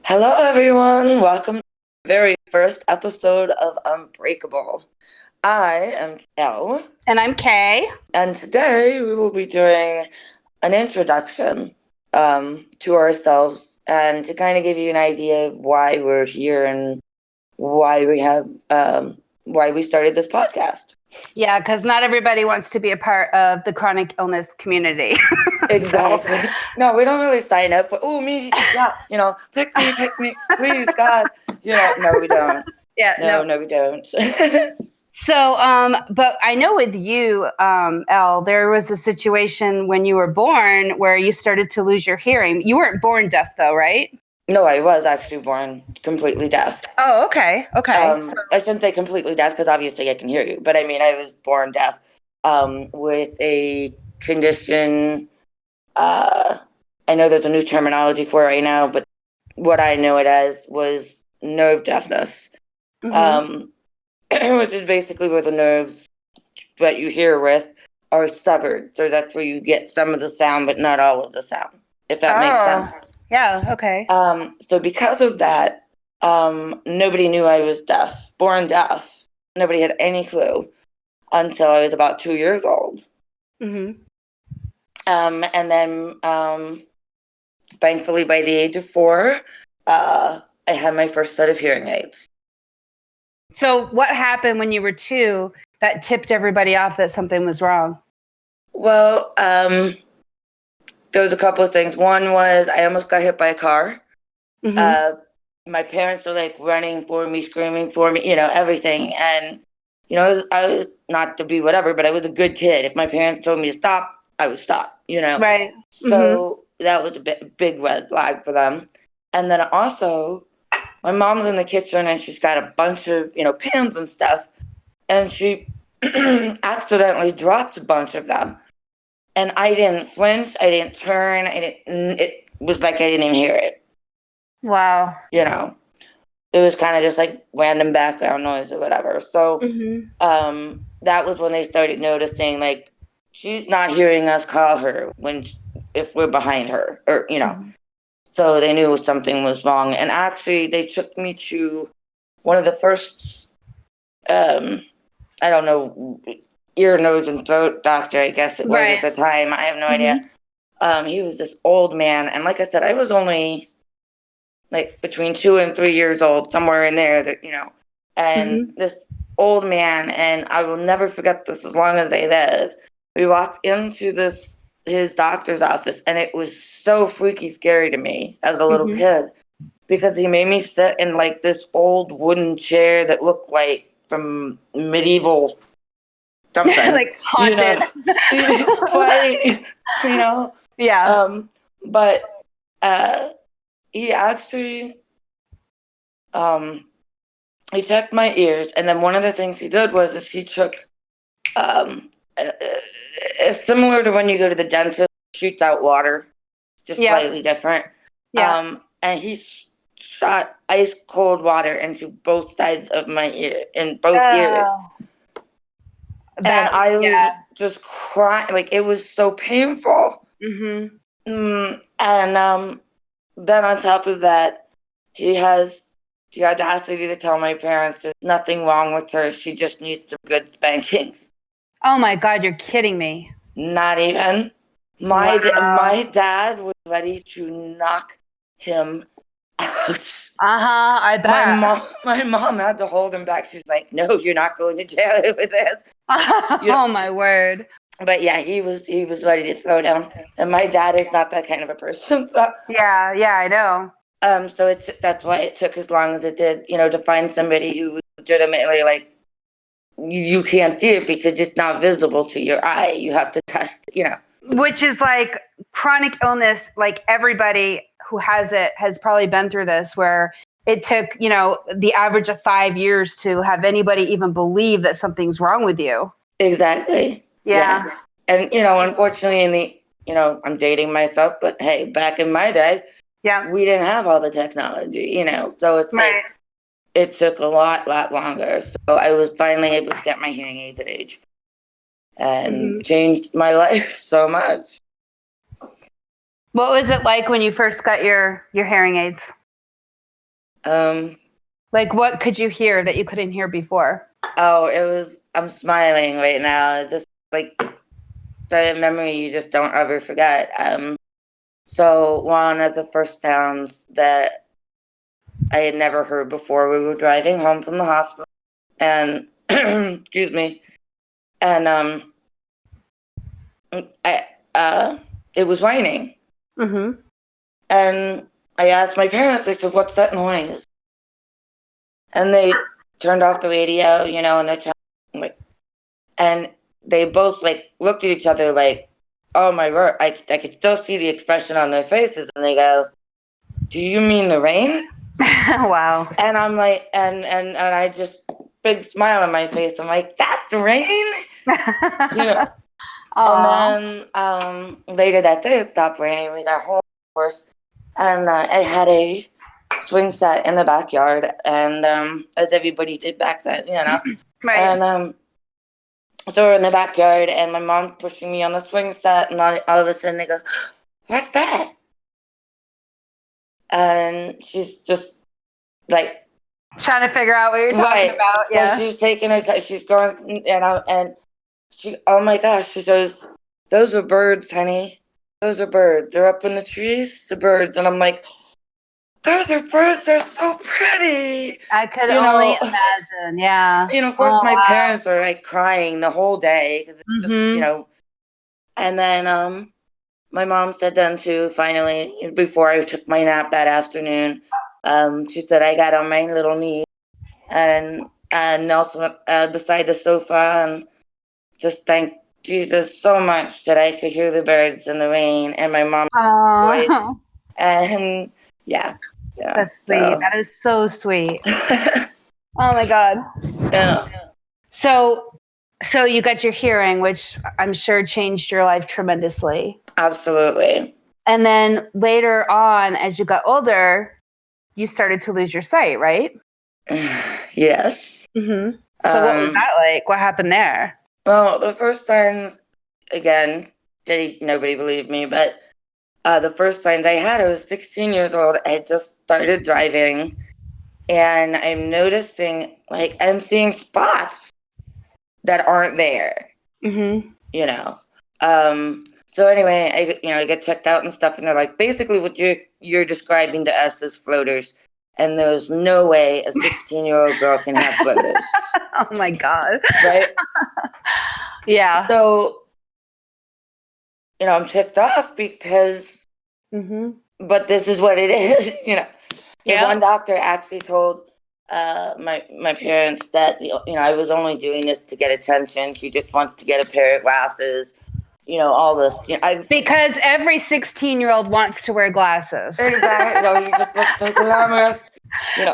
Hello, everyone. Welcome to the very first episode of Unbreakable. I am Elle, And I'm Kay. and today we will be doing an introduction to ourselves and to kind of give you an idea of why we're here and why we have why we started this podcast. Yeah, because not everybody wants to be a part of the chronic illness community. Exactly. No, we don't really sign up for, oh, me, yeah, pick me, please, God. No, we don't. Yeah, No, we don't. But I know with you, Elle, there was a situation when you were born where you started to lose your hearing. You weren't born deaf, though, right? No, I was actually born completely deaf. Oh, okay. I shouldn't say completely deaf because obviously I can hear you, but I mean, I was born deaf with a condition. I know there's a new terminology for it right now, but what I know it as was nerve deafness, Mm-hmm. which is basically where the nerves that you hear with are severed. So that's where you get some of the sound, but not all of the sound, if that makes sense. Yeah, okay. So because of that, nobody knew I was deaf, born deaf. Nobody had any clue until I was about 2 years old. Mm-hmm. And then, thankfully, by the age of 4, I had my first set of hearing aids. So what happened when you were 2 that tipped everybody off that something was wrong? Well, there was a couple of things. One was I almost got hit by a car. Mm-hmm. My parents were like running for me, screaming for me, everything. And, I was not to be whatever, but I was a good kid. If my parents told me to stop, I would stop. Right. Mm-hmm. So that was a big red flag for them. And then also, my mom's in the kitchen and she's got a bunch of, pans and stuff. And she accidentally dropped a bunch of them. And I didn't flinch, I didn't turn, it was like I didn't even hear it. Wow. It was kind of just like random background noise or whatever. So Mm-hmm. that was when they started noticing, like, she's not hearing us call her if we're behind her, or. Mm-hmm. So they knew something was wrong. And actually, they took me to one of the first, I don't know, ear, nose, and throat doctor, I guess it was at Right. the time. I have no idea. Mm-hmm. He was this old man. And like I said, I was only like between 2 and 3 years old, somewhere in there, and Mm-hmm. this old man, and I will never forget this as long as I live. We walked into his doctor's office, and it was so freaky scary to me as a little Mm-hmm. kid because he made me sit in like this old wooden chair that looked like from medieval something, Like haunted. fight, you know. Yeah. But he actually he checked my ears, and then one of the things he did was he took it's similar to when you go to the dentist, shoots out water, it's just Yeah. slightly different. Yeah. And he shot ice cold water into both sides of my ear, in both ears, Oh, and that, I was yeah. just crying, like it was so painful. Mm-hmm. And then on top of that, he has the audacity to tell my parents there's nothing wrong with her. She just needs some good spankings. Oh my God, you're kidding me. Not even. Wow. My dad was ready to knock him out. Uh-huh, I bet. My mom had to hold him back. She's like, "No, you're not going to jail over this." You know, Oh my word. but yeah, he was ready to throw down. And my dad is not that kind of a person. So Yeah, yeah, I know. that's why it took as long as it did, to find somebody who was legitimately like, you can't see it because it's not visible to your eye. You have to test. Which is like chronic illness, like everybody who has it has probably been through this, where it took, the average of 5 years to have anybody even believe that something's wrong with you. Exactly. Yeah. Yeah. And, unfortunately, I'm dating myself, but hey, back in my day, Yeah. we didn't have all the technology. So it's like, Right. it took a lot longer. So I was finally able to get my hearing aids at age 4 Mm-hmm. and changed my life so much. What was it like when you first got your hearing aids? Like, what could you hear that you couldn't hear before? Oh, it was. I'm smiling right now. It's just like the memory you just don't ever forget. So one of the first sounds that I had never heard before. We were driving home from the hospital, and excuse me, and I it was raining, Mm-hmm. and I asked my parents. I said, "What's that noise?" And they turned off the radio, and they're like, and they both like looked at each other like, "Oh my word!" I could still see the expression on their faces, and they go, "Do you mean the rain?" Wow. And I'm like, and I just big smile on my face. I'm like, "That's rain," you know. And Aw. then later that day, it stopped raining. We got home, of course, and I had a swing set in the backyard, and as everybody did back then. Right. And so we're in the backyard, and my mom's pushing me on the swing set, and all of a sudden they go, "What's that?" And she's just like, Trying to figure out what you're talking right. about. So Yeah. she's taking her, she's going, and she, oh my gosh, she goes, "Those are birds, honey. Those are birds. They're up in the trees, the birds." And I'm like, "Those are birds. They're so pretty." I could You only know, imagine. Yeah. of course, Oh, my wow. parents are like crying the whole day because it's just, Mm-hmm. and then my mom said then too, finally, before I took my nap that afternoon, she said I got on my little knee and knelt beside the sofa and just thanked Jesus so much that I could hear the birds and the rain and my mom's voice. Oh, And yeah, yeah. that's sweet. So, That is so sweet. Oh my God. yeah, So, so you got your hearing, which I'm sure changed your life tremendously. absolutely. And then later on, as you got older, you started to lose your sight, right? Yes. Mm-hmm. So what was Um, that like? What happened there? well, the first time, again, nobody believed me, but the first signs I had, I was 16 years old. I had just started driving, and I'm noticing, like, I'm seeing spots that aren't there, Mm-hmm. you know. So anyway, I get checked out and stuff, and they're like, basically, what you're describing to us as floaters, and there's no way a 16-year-old girl can have floaters, Oh my God. right? Yeah. So, I'm ticked off because, Mm-hmm. but this is what it is. The Yeah. one doctor actually told my parents that I was only doing this to get attention. She just wants to get a pair of glasses. All this. I Because every 16-year-old wants to wear glasses. exactly. He just looks so glamorous. You know.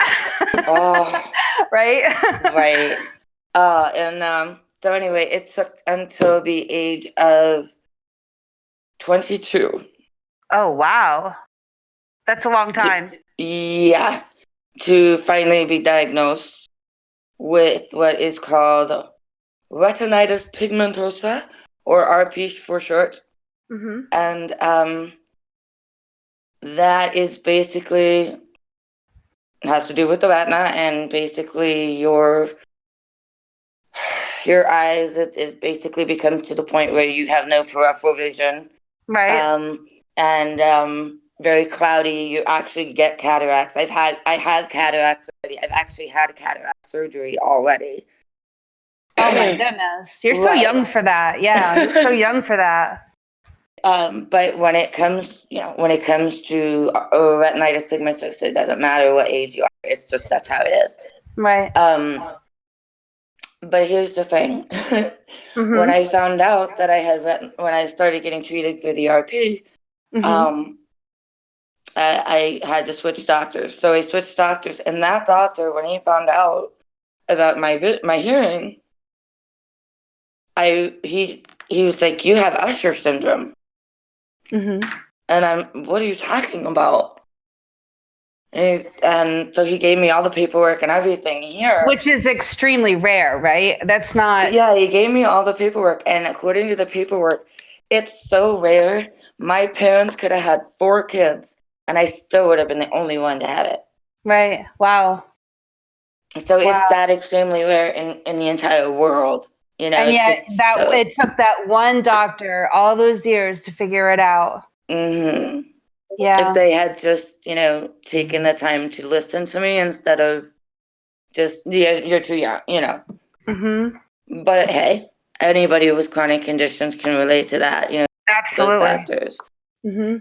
Oh, Right? right. And so anyway, it took until the age of 22. Oh, wow. That's a long time. Yeah, to finally be diagnosed with what is called retinitis pigmentosa, or RP for short. Mm-hmm. And that is basically has to do with the retina, and basically your eyes, it basically becomes to the point where you have no peripheral vision, Right. and very cloudy. You actually get cataracts. I have cataracts already. I've actually had cataract surgery already. Oh my goodness. You're so Right. young for that. Yeah, you're so young for that. But when it comes, to retinitis pigmentosa, it doesn't matter what age you are. It's just that's how it is. Right. But here's the thing: when Mm-hmm. I found out that when I started getting treated for the RP, Mm-hmm. um, I had to switch doctors. So I switched doctors, and that doctor, when he found out about my hearing, he was like, "You have Usher syndrome," Mm-hmm. and "What are you talking about?" And so he gave me all the paperwork and everything here. Which is extremely rare, right? That's not. Yeah, he gave me all the paperwork, and according to the paperwork, it's so rare. My parents could have had 4 kids, and I still would have been the only one to have it. Right. Wow. So it's Wow. that extremely rare in the entire world. And It's yet just that so. it took that one doctor all those years to figure it out. Hmm. If Yeah. they had just, taken the time to listen to me instead of just, yeah, you're too young. Hmm. But hey, anybody with chronic conditions can relate to that, those Absolutely. factors. Hmm.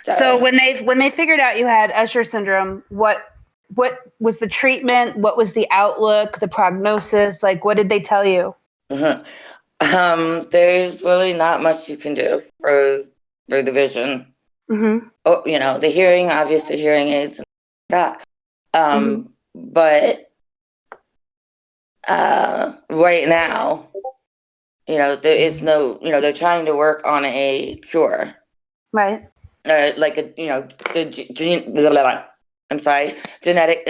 So So, when they figured out you had Usher syndrome, what was the treatment? What was the outlook, the prognosis? Like, what did they tell you? mhm. There's really not much you can do for the vision. Hmm. Oh, the hearing, obviously hearing aids and that. Hmm. But right now, there is no, they're trying to work on a cure. Right. Like a, the gene, blah, blah, blah. I'm sorry, genetic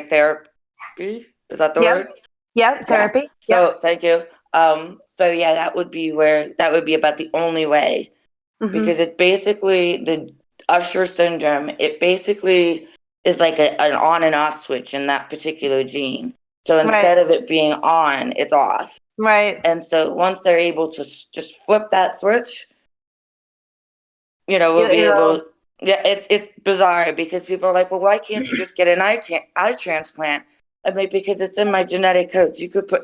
therapy. Is that the Yep. word? Yep. Yeah. Therapy. Yep. So thank you. So yeah, that would be about the only way, because Hmm. it's basically the Usher syndrome. It basically is like an on and off switch in that particular gene. So Right. instead of it being on, it's off. Right. And so once they're able to just flip that switch, we'll be You able. Yeah, it's bizarre because people are like, well, why can't you just get an eye transplant? I mean, because it's in my genetic codes. You could put,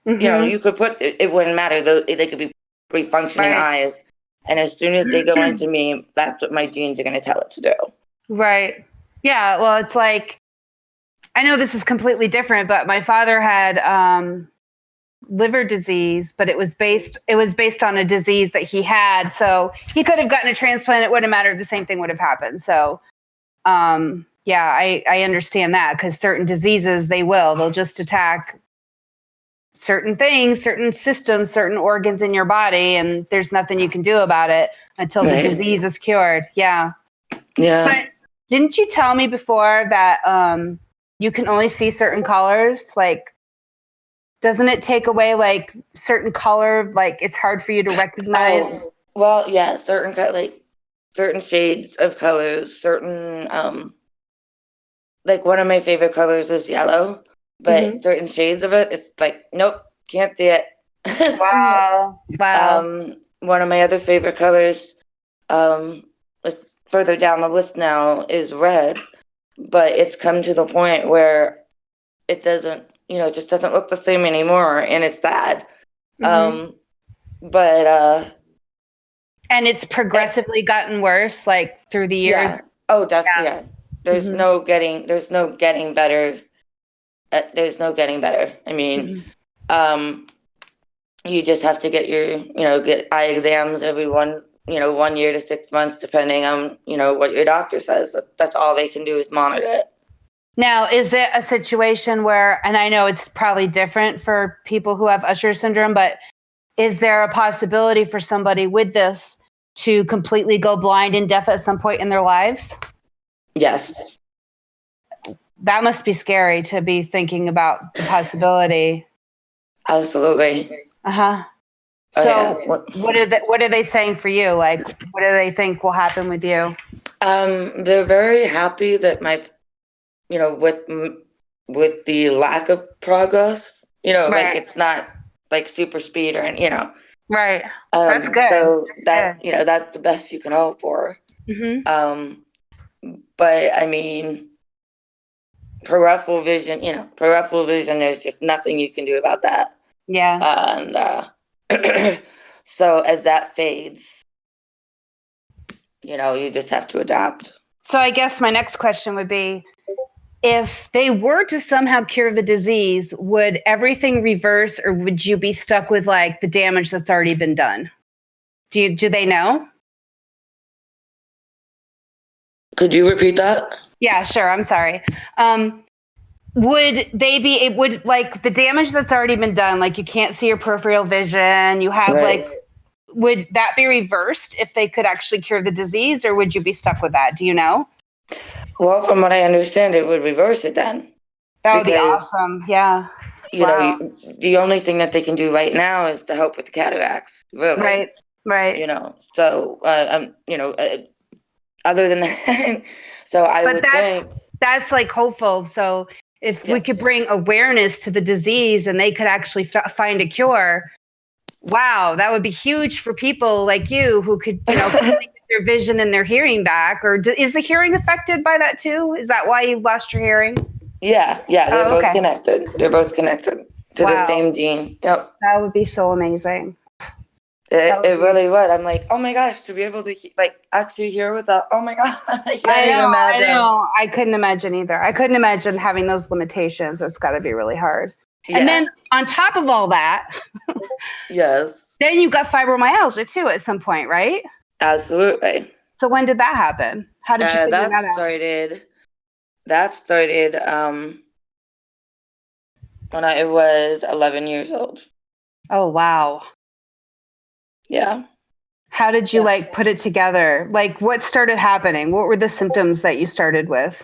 hmm. you could put it wouldn't matter. They could be fully functioning Right. eyes, and as soon as they go into me, that's what my genes are going to tell it to do. Right. Yeah. Well, it's like I know this is completely different, but my father had liver disease, but it was based on a disease that he had. So he could have gotten a transplant. It wouldn't matter. The same thing would have happened. So yeah, I understand that because certain diseases they'll just attack certain things, certain systems, certain organs in your body, and there's nothing you can do about it until the Right? disease is cured. Yeah. Yeah. But didn't you tell me before that you can only see certain colors? Like, doesn't it take away like certain color? Like, it's hard for you to recognize. Oh, well, yeah. Like certain shades of colors, certain like one of my favorite colors is yellow, but Hmm. certain shades of it, it's like, nope, can't see it. Wow. Wow. One of my other favorite colors, um, further down the list now is red, but it's come to the point where it doesn't, it just doesn't look the same anymore, and it's sad. Hmm. Um, but And it's it, progressively gotten worse, like through the years. yeah, oh, definitely, Yeah. yeah. Hmm. There's no getting better. There's no getting better. I mean, Hmm. um, you just have to get get eye exams every 1 year to 6 months, depending on, what your doctor says. That's all they can do is monitor it. Now, is it a situation where, and I know it's probably different for people who have Usher syndrome, but is there a possibility for somebody with this to completely go blind and deaf at some point in their lives? Yes, That must be scary to be thinking about the possibility. absolutely. Uh-huh. Oh yeah. So what are they saying for you? Like what do they think will happen with you? They're very happy that with with the lack of progress, like Right. it's not like super speed or Right. That's good. so That's that, good. that's the best you can hope for. Mhm. Um, but I mean, peripheral vision, there's just nothing you can do about that. Yeah. And so as that fades, you just have to adapt. So I guess my next question would be if they were to somehow cure the disease, would everything reverse or would you be stuck with like the damage that's already been done? Do they know? Could you repeat that? Yeah, sure. I'm sorry. Um, would they be it would like the damage that's already been done, like you can't see your peripheral vision, you have Right. like would that be reversed if they could actually cure the disease or would you be stuck with that? Do you know? Well, from what I understand, it would reverse it then, That would be because awesome. Yeah. you know Wow. you, the only thing that they can do right now is to help with the cataracts, really. Right. Right. So other than that, so I But would think, that's like hopeful. So if we could yes, bring awareness to the disease and they could actually find a cure, wow, that would be huge for people like you who could, finally get their vision and their hearing back. Or is the hearing affected by that too? Is that why you lost your hearing? yeah, they're Oh, both okay. connected. They're both connected to the Wow, same gene. Yep. that would be so amazing. That It would be. really would. I'm like, oh my gosh, to be able to like actually hear without. Oh my god, I I can't even know, I imagine. know. I couldn't imagine either. I couldn't imagine having those limitations. It's got to be really hard. And Yeah. then on top of all that, Yes. then you got fibromyalgia too at some point, right? Absolutely. So when did that happen? How did you figure That that out? started. That started when I was 11 years old. Oh, wow. Yeah. How did you Yeah. like put it together? Like what started happening? What were the symptoms that you started with?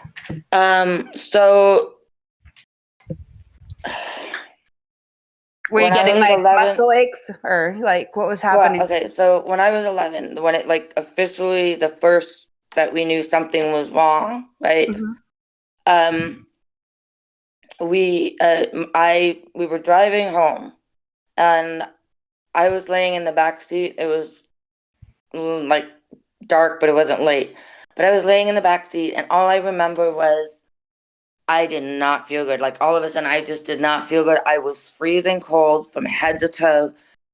So Were you when I getting was like 11, muscle aches or like what was well, happening? okay, so when I was 11, when it like officially the first that we knew something was wrong, right? Hmm. Um, we were driving home and I was laying in the back seat. It was like dark, but it wasn't late. But I was laying in the back seat, and all I remember was I did not feel good. Like all of a sudden, I just did not feel good. I was freezing cold from head to toe.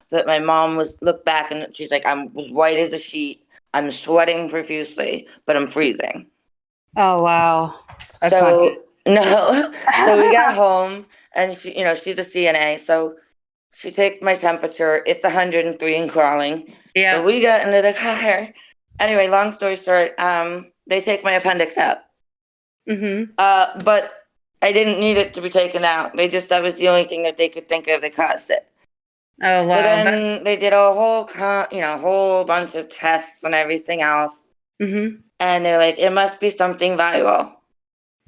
But my mom was looked back and she's like, I'm white as a sheet. I'm sweating profusely, but I'm freezing. Oh, wow. That's not So no. So we got good. home and she's a CNA. So she takes my temperature. It's 103 and crawling. So Yeah. we got into the car. Anyway, long story short, they take my appendix out. Hmm. But I didn't need it to be taken out. That was the only thing that they could think of that caused it. Oh, So wow. That's. then they did a whole bunch of tests and everything else. Hmm. And they're like, it must be something viral.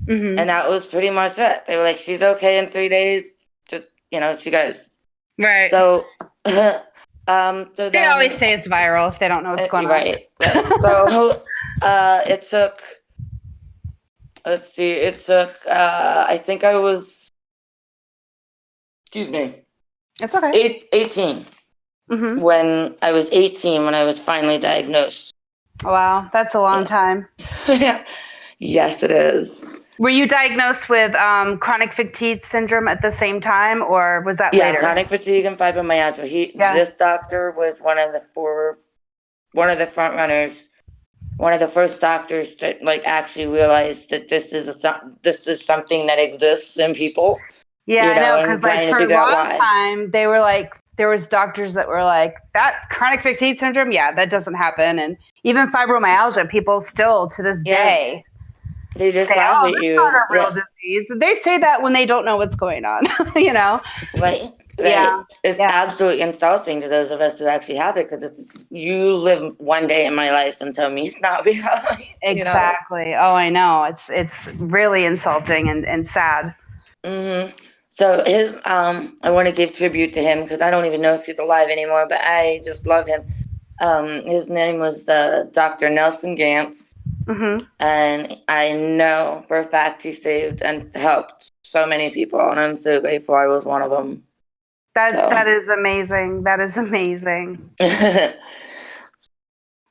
And Hmm. that was pretty much it. They were like, she's okay in 3 days. Just, she goes. Right. So, so They always then, say it's viral if they don't know what's going on. right. So, it took, let's see, I think I was, excuse me, It's okay. 18. Hmm. When I was 18, when I was finally diagnosed. Wow, that's a long time. Yeah. Yes, it is. Were you diagnosed with chronic fatigue syndrome at the same time, or was that Yeah, later? chronic fatigue and fibromyalgia. Yeah. This doctor was one of the front runners, one of the first doctors that like actually realized that this is something that exists in people, Yeah, I know, and because like trying to for a figure out long why. time they were like there was doctors that were like that chronic fatigue syndrome, yeah, that doesn't happen, and even fibromyalgia, people still to this Yeah, day they just say, laugh "Oh, at that's not you. a real Yeah, disease." They say that when they don't know what's going on, you know? right, Yeah, right. It's yeah, absolutely insulting to those of us who actually have it because it's you live one day in my life and tell me it's not reality. exactly. Oh, I know. It's really insulting and sad. hmm So I want to give tribute to him because I don't even know if he's alive anymore, but I just love him. His name was Dr. Nelson Gantz, Hmm. and I know for a fact he saved and helped so many people, and I'm so grateful I was one of them. That So, is amazing. That is amazing.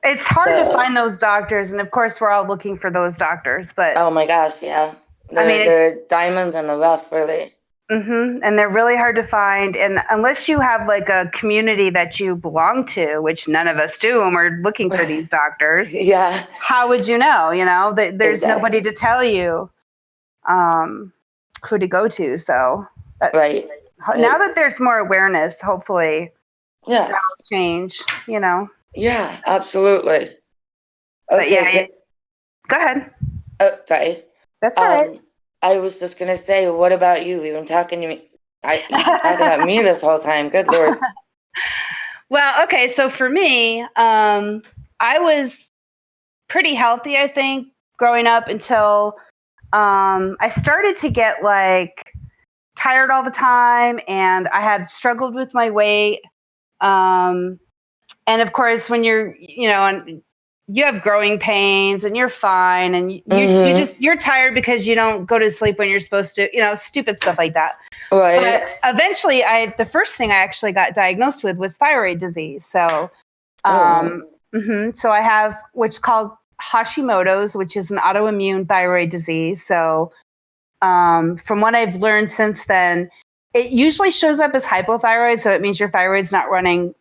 It's hard to so find those doctors, and of course, we're all looking for those doctors. But oh my gosh, yeah, I mean, they're diamonds in the rough, really. and they're really hard to find. And unless you have like a community that you belong to, which none of us do, and we're looking for these doctors, Yeah, how would you know? There's nobody exactly. to tell you um, who to go to. So Right. now Right. that there's more awareness, hopefully that'll Yes. change. Yeah. Absolutely. But yeah, Okay. go ahead. Sorry. That's all right. Um, I was just gonna say, what about you? You've been talking to me. You've been talking about me this whole time. Good Lord. Well, okay. So for me, I was pretty healthy, I think, growing up until I started to get like tired all the time, and I had struggled with my weight. And of course, when you're you have growing pains and you're fine. And you're tired because you don't go to sleep when you're supposed to, stupid stuff like that. Right. But eventually the first thing I actually got diagnosed with was thyroid disease. So, so I have what's called Hashimoto's, which is an autoimmune thyroid disease. So, from what I've learned since then, it usually shows up as hypothyroid. So it means your thyroid's not running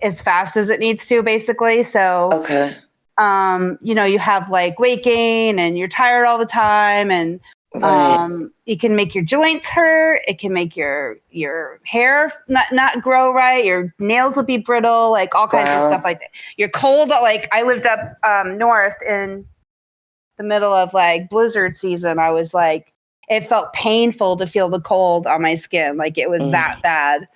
as fast as it needs to, basically. So, okay. You have like weight gain and you're tired all the time, and Right. it can make your joints hurt. It can make your hair not grow right. Your nails will be brittle, like all kinds of stuff like that. You're cold. Like I lived up north in the middle of like blizzard season. I was like, it felt painful to feel the cold on my skin. Like it was that bad.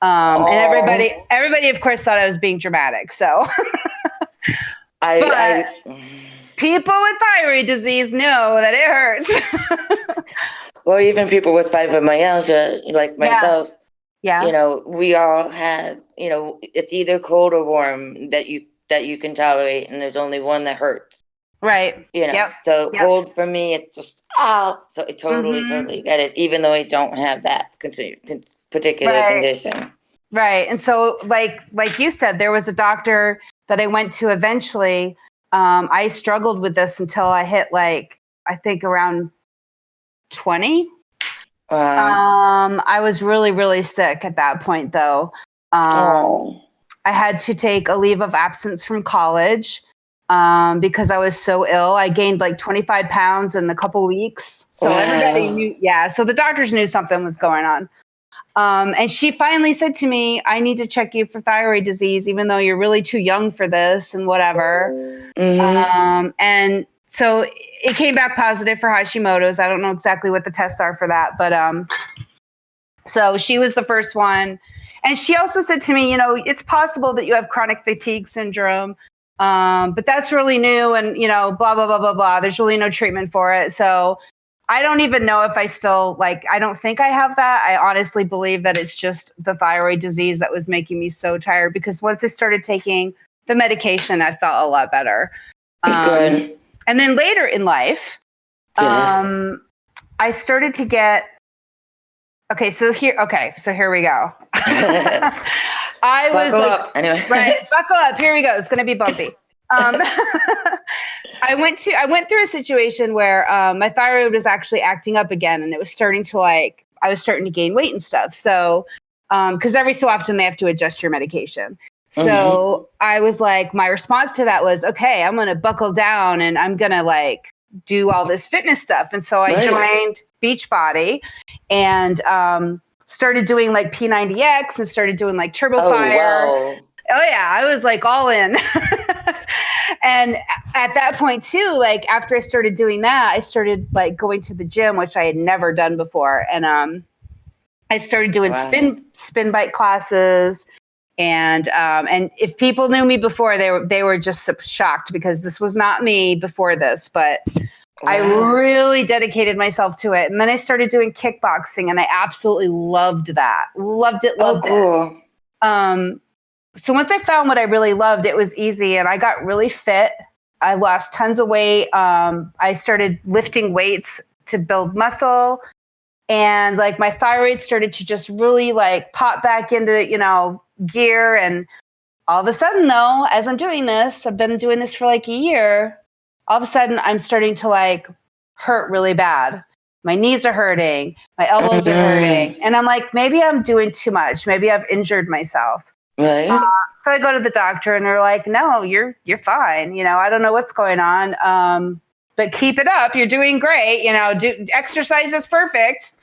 And everybody of course thought I was being dramatic. So but people with thyroid disease know that it hurts. Well, even people with fibromyalgia, like myself, we all have, it's either cold or warm that you can tolerate, and there's only one that hurts. Right. So cold for me, it's just so I totally get it, even though I don't have that particular condition. Right. And so like you said, there was a doctor that I went to eventually. I struggled with this until I hit like, I think around 20. Wow. I was really, really sick at that point though. I had to take a leave of absence from college because I was so ill. I gained like 25 pounds in a couple weeks. So everybody knew, so the doctors knew something was going on. And she finally said to me, I need to check you for thyroid disease, even though you're really too young for this and whatever. And so it came back positive for Hashimoto's. I don't know exactly what the tests are for that, but so she was the first one. And she also said to me, it's possible that you have chronic fatigue syndrome, but that's really new and, blah, blah, blah, blah, blah. There's really no treatment for it. So I don't even know if I still I don't think I have that. I honestly believe that it's just the thyroid disease that was making me so tired, because once I started taking the medication, I felt a lot better. Good. And then later in life, I started to get, so here we go. Buckle up. Anyway. Right, buckle up. Here we go. It's going to be bumpy. I went through a situation where my thyroid was actually acting up again, and it was starting to I was starting to gain weight and stuff. So, because every so often they have to adjust your medication. So I was like, my response to that was, okay, I'm going to buckle down and I'm going to do all this fitness stuff. And so I joined Beachbody and started doing P90X and started doing Turbo Fire. Wow. Oh yeah, I was all in. And at that point too, after I started doing that, I started going to the gym, which I had never done before. And I started doing spin bike classes. And if people knew me before, they were just shocked, because this was not me before this, but I really dedicated myself to it. And then I started doing kickboxing, and I absolutely loved that. Loved it. Cool. So once I found what I really loved, it was easy, and I got really fit. I lost tons of weight. I started lifting weights to build muscle, and my thyroid started to just really pop back into, gear. And all of a sudden though, as I'm doing this, I've been doing this for a year, all of a sudden I'm starting to hurt really bad. My knees are hurting, my elbows are hurting. And I'm maybe I'm doing too much. Maybe I've injured myself. Right. So I go to the doctor, and they're like, no, you're fine. I don't know what's going on. But keep it up. You're doing great. Exercise is perfect.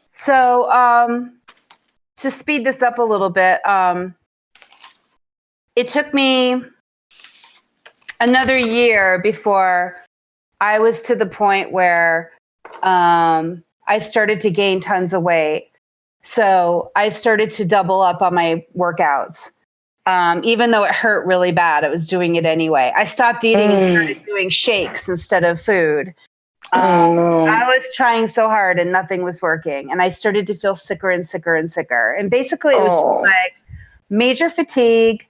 So, to speed this up a little bit, it took me another year before I was to the point where I started to gain tons of weight. So I started to double up on my workouts. Even though it hurt really bad, I was doing it anyway. I stopped eating and started doing shakes instead of food. I was trying so hard and nothing was working. And I started to feel sicker and sicker and sicker. And basically it was major fatigue,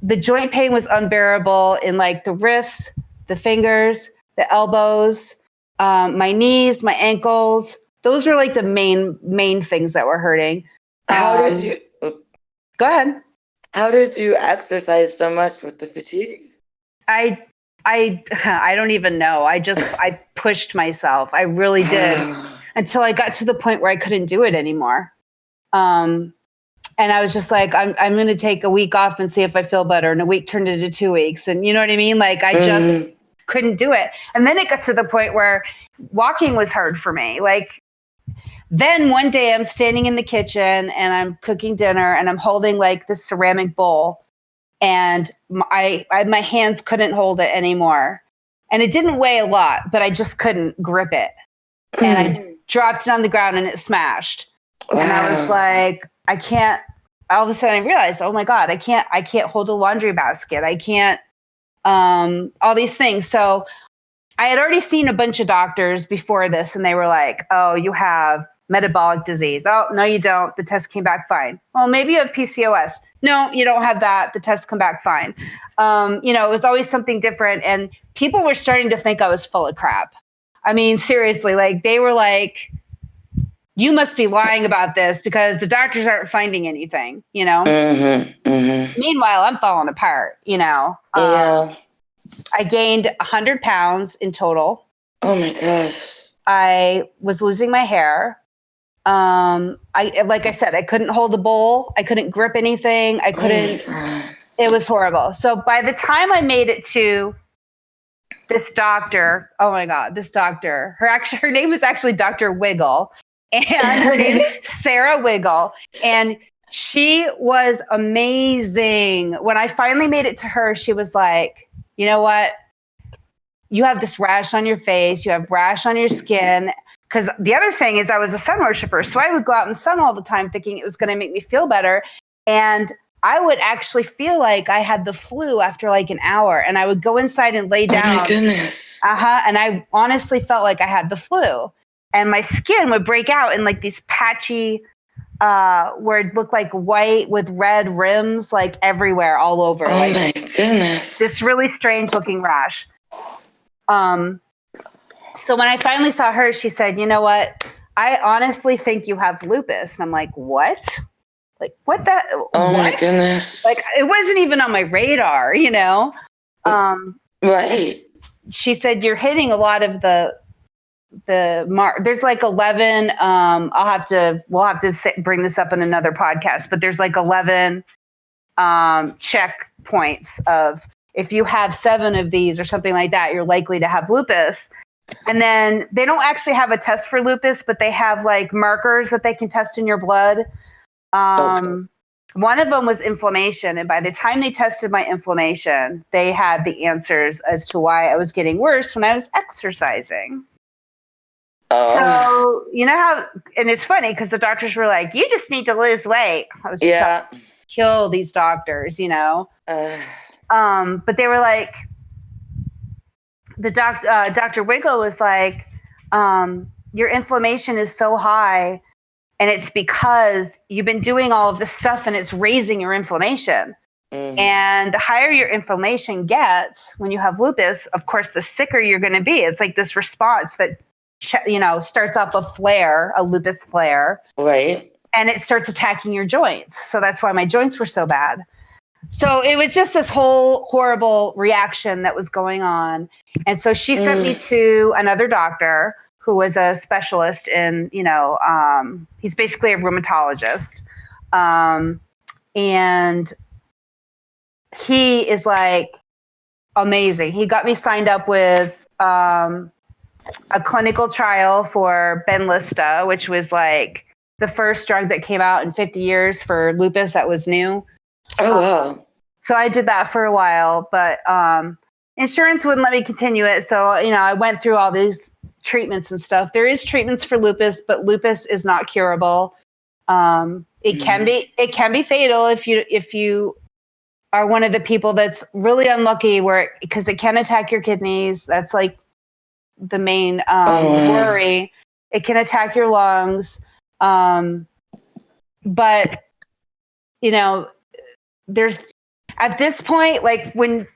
the joint pain was unbearable in like the wrists, the fingers, the elbows, my knees, my ankles. Those were like the main things that were hurting. How did you Go ahead. how did you exercise so much with the fatigue? I I don't even know. I pushed myself. I really did until I got to the point where I couldn't do it anymore. And I was just like, I'm going to take a week off and see if I feel better. And a week turned into 2 weeks. And you know what I mean? Like I just couldn't do it. And then it got to the point where walking was hard for me. Like then one day I'm standing in the kitchen and I'm cooking dinner and I'm holding like this ceramic bowl and my hands couldn't hold it anymore. And it didn't weigh a lot, but I just couldn't grip it. And I dropped it on the ground and it smashed. And I was like, I can't. All of a sudden I realized, oh my God, I can't hold a laundry basket. I can't, all these things. So I had already seen a bunch of doctors before this and they were like, oh, you have metabolic disease. Oh, no, you don't. The test came back fine. Well, maybe you have PCOS. No, you don't have that. The test come back fine. It was always something different. And people were starting to think I was full of crap. I mean, seriously, like they were like, you must be lying about this because the doctors aren't finding anything, Meanwhile, I'm falling apart, Yeah. I gained 100 pounds in total. Oh my gosh. I was losing my hair. Like I said, I couldn't hold the bowl. I couldn't grip anything. I couldn't. It was horrible. So by the time I made it to this doctor, oh my God, this doctor, her name was actually Dr. Wiggle. And her name is Sarah Wiggle. And she was amazing. When I finally made it to her, she was like, you know what? You have this rash on your face. You have rash on your skin. Because the other thing is I was a sun worshiper. So I would go out in the sun all the time thinking it was going to make me feel better. And I would actually feel like I had the flu after like an hour. And I would go inside and lay down. Oh my goodness. And I honestly felt like I had the flu. And my skin would break out in like these patchy, where it looked like white with red rims, like everywhere, all over. Oh like, my goodness. This really strange looking rash. So when I finally saw her, she said, you know what? I honestly think you have lupus. And I'm like, what? Like, what that? Oh what? my goodness. Like, it wasn't even on my radar, Right. She said, you're hitting a lot of the mark. There's like 11. We'll have to bring this up in another podcast, but there's like 11 checkpoints of if you have 7 of these or something like that, you're likely to have lupus. And then they don't actually have a test for lupus, but they have like markers that they can test in your blood. Okay. One of them was inflammation. And by the time they tested my inflammation, they had the answers as to why I was getting worse when I was exercising. So, you know how, and it's funny because the doctors were like, you just need to lose weight. I was just trying to kill these doctors, but they were like, Dr. Wiggle was like, your inflammation is so high and it's because you've been doing all of this stuff and it's raising your inflammation. And the higher your inflammation gets when you have lupus, of course, the sicker you're going to be. It's like this response that starts off a lupus flare. Right. And it starts attacking your joints. So that's why my joints were so bad. So it was just this whole horrible reaction that was going on. And so she sent me to another doctor who was a specialist in, he's basically a rheumatologist. And he is like amazing. He got me signed up with, a clinical trial for Benlysta, which was like the first drug that came out in 50 years for lupus that was new. Oh, wow. So I did that for a while, but insurance wouldn't let me continue it. So, I went through all these treatments and stuff. There is treatments for lupus, but lupus is not curable. It can be fatal if you are one of the people that's really unlucky because it can attack your kidneys. That's like the main worry. It can attack your lungs. But, there's At this point, like when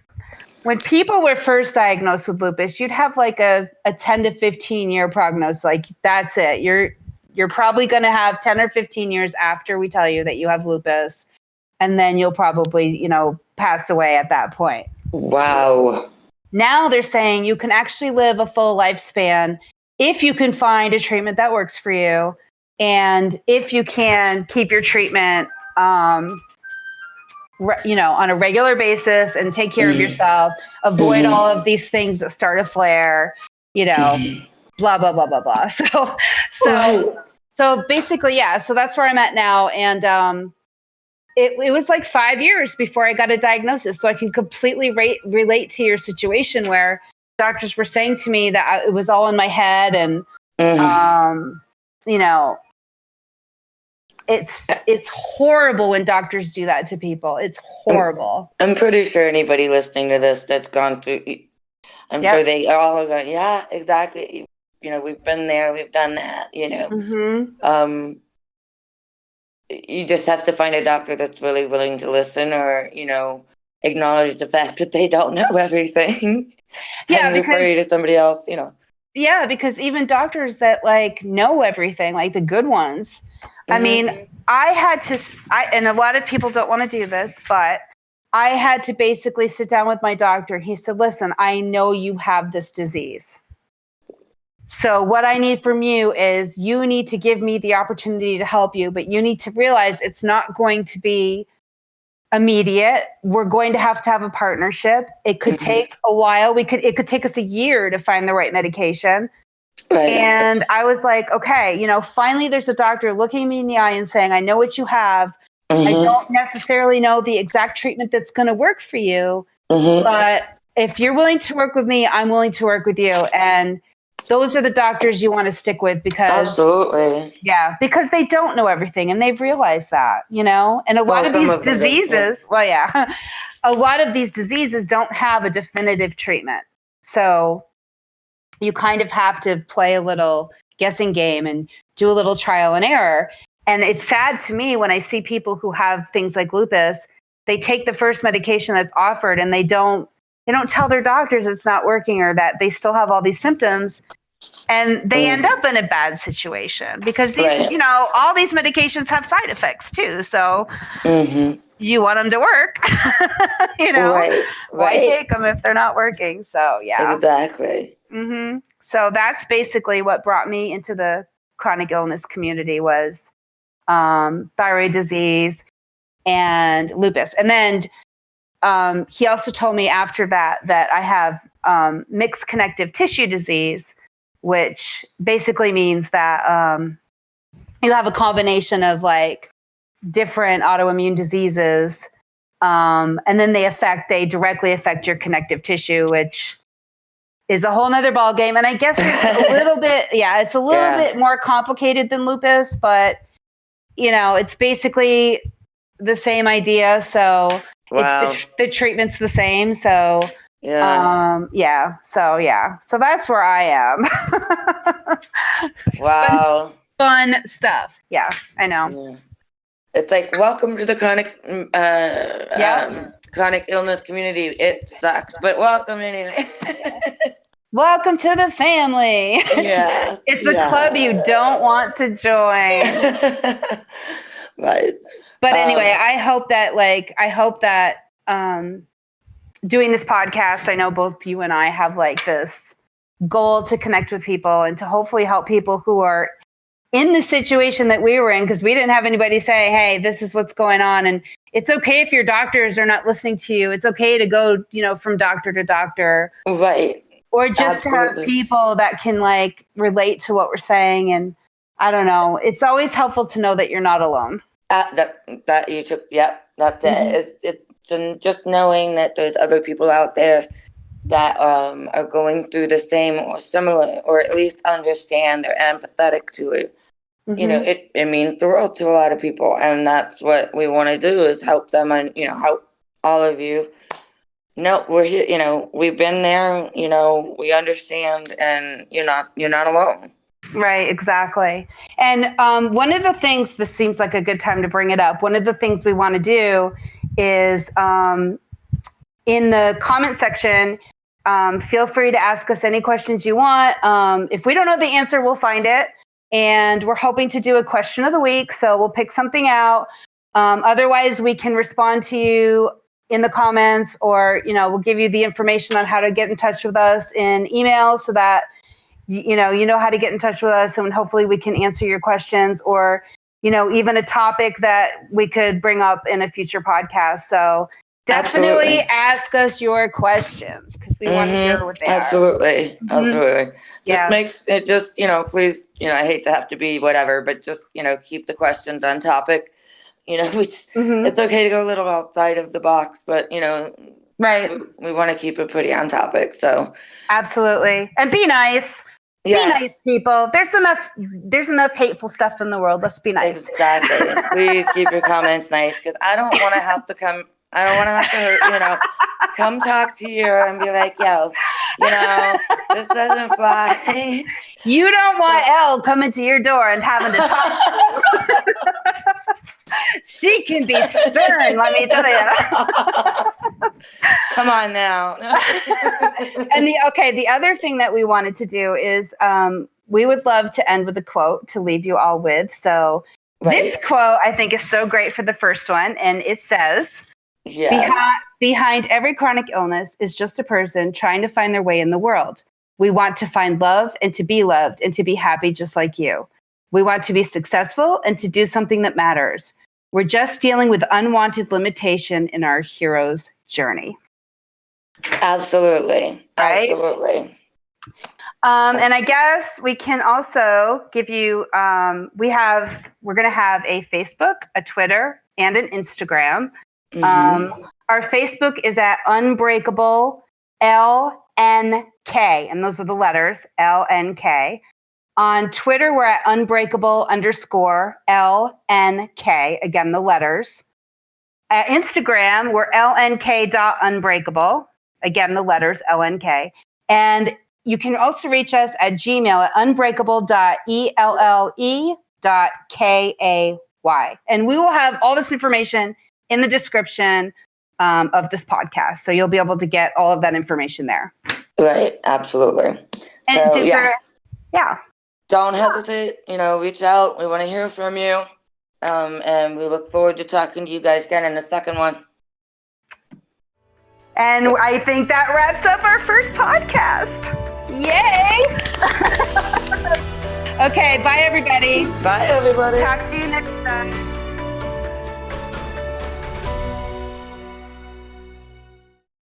people were first diagnosed with lupus, you'd have like a 10 to 15 year prognosis. Like that's it. You're probably going to have 10 or 15 years after we tell you that you have lupus. And then you'll probably, pass away at that point. Wow. Now they're saying you can actually live a full lifespan if you can find a treatment that works for you. And if you can keep your treatment, on a regular basis and take care of yourself, avoid all of these things that start a flare, blah, blah, blah, blah, blah. So basically, yeah, so that's where I'm at now. And it was like 5 years before I got a diagnosis. So I can completely relate to your situation where doctors were saying to me that it was all in my head. And, it's horrible when doctors do that to people. It's horrible. I'm pretty sure anybody listening to this that's gone through, I'm sure they all are going, yeah, exactly. We've been there, we've done that, you just have to find a doctor that's really willing to listen or, acknowledge the fact that they don't know everything. Yeah, and refer you to somebody else, Yeah, because even doctors that like know everything, like the good ones. I mean, and a lot of people don't want to do this, but I had to basically sit down with my doctor. He said, listen, I know you have this disease. So what I need from you is you need to give me the opportunity to help you, but you need to realize it's not going to be immediate. We're going to have a partnership. It could take a while. It could take us a year to find the right medication. Right. And I was like, okay, finally there's a doctor looking me in the eye and saying, I know what you have. I don't necessarily know the exact treatment that's going to work for you, but if you're willing to work with me, I'm willing to work with you. And those are the doctors you want to stick with because absolutely. Yeah, because they don't know everything and they've realized that, and a lot of these diseases, a lot of these diseases don't have a definitive treatment. So you kind of have to play a little guessing game and do a little trial and error. And it's sad to me when I see people who have things like lupus, they take the first medication that's offered and they don't tell their doctors it's not working or that they still have all these symptoms. And they end up in a bad situation because these, all these medications have side effects too. So you want them to work, why take them if they're not working? So yeah, exactly. So that's basically what brought me into the chronic illness community was thyroid disease and lupus. And then he also told me after that I have mixed connective tissue disease, which basically means that you have a combination of like different autoimmune diseases, and then they directly affect your connective tissue, which is a whole nother ball game. And I guess it's a little bit, it's a little bit more complicated than lupus, but it's basically the same idea. So it's the treatment's the same. So so that's where I am. Wow. Fun stuff. Yeah, I know. Yeah. It's like, welcome to the chronic illness community. It sucks, but welcome anyway. Welcome to the family. Yeah. It's a club you don't want to join. Right. But anyway, I hope that doing this podcast, I know both you and I have like this goal to connect with people and to hopefully help people who are in the situation that we were in, because we didn't have anybody say, hey, this is what's going on. And it's okay if your doctors are not listening to you. It's okay to go, from doctor to doctor. Right. Or just to have people that can like relate to what we're saying. And I don't know. It's always helpful to know that you're not alone. That you took. Yep. That's it. It's just knowing that there's other people out there that are going through the same or similar, or at least understand or empathetic to it. It means the world to a lot of people, and that's what we want to do is help them and help all of you. No, we're here. We've been there. We understand, and you're not alone. Right, exactly. And one of the things, this seems like a good time to bring it up. One of the things we want to do is in the comment section, feel free to ask us any questions you want. If we don't know the answer, we'll find it. And we're hoping to do a question of the week, so we'll pick something out. Otherwise, we can respond to you in the comments, or we'll give you the information on how to get in touch with us in email, so that you know how to get in touch with us, and hopefully we can answer your questions, or even a topic that we could bring up in a future podcast. So definitely ask us your questions, because we want to hear what they are. Absolutely. Yeah. Makes it just, please, I hate to have to be whatever, but just, keep the questions on topic. It's okay to go a little outside of the box, but, right. We want to keep it pretty on topic. So absolutely. And be nice. Yes. Be nice, people. There's enough hateful stuff in the world. Let's be nice. Exactly. Please keep your comments nice, because I don't want to have to hurt, come talk to you and be like, yo, this doesn't fly. You don't want Elle coming to your door and having to talk to you. She can be stern, let me tell you. Come on now. And the other thing that we wanted to do is we would love to end with a quote to leave you all with. So This quote I think is so great for the first one, and it says, behind every chronic illness is just a person trying to find their way in the world. We want to find love and to be loved and to be happy just like you. We want to be successful and to do something that matters. We're just dealing with unwanted limitation in our hero's journey. Absolutely. Right? Absolutely. And I guess we can also give you, we're going to have a Facebook, a Twitter, and an Instagram. Our Facebook is at Unbreakable LNK, and those are the letters, LNK. On Twitter, we're at Unbreakable_LNK, again, the letters. At Instagram, we're LNK.unbreakable, again, the letters, LNK. And you can also reach us at Gmail at unbreakable.elle.kay. And we will have all this information in the description of this podcast. So you'll be able to get all of that information there. Right. Absolutely. And so, yes. Don't hesitate, reach out. We want to hear from you. And we look forward to talking to you guys again in the second one. And I think that wraps up our first podcast. Yay! Okay, bye everybody. Bye everybody. Talk to you next time.